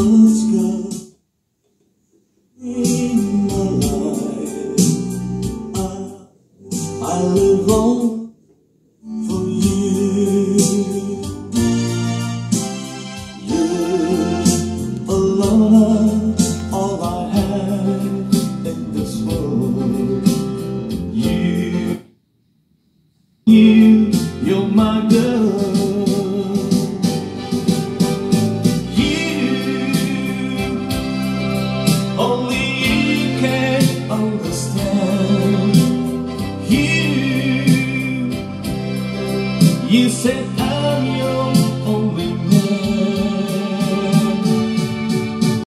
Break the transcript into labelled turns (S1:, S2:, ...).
S1: first girl in my life. I live on for you. You're alone, all I have in this world. You're my girl. Only you can understand. You said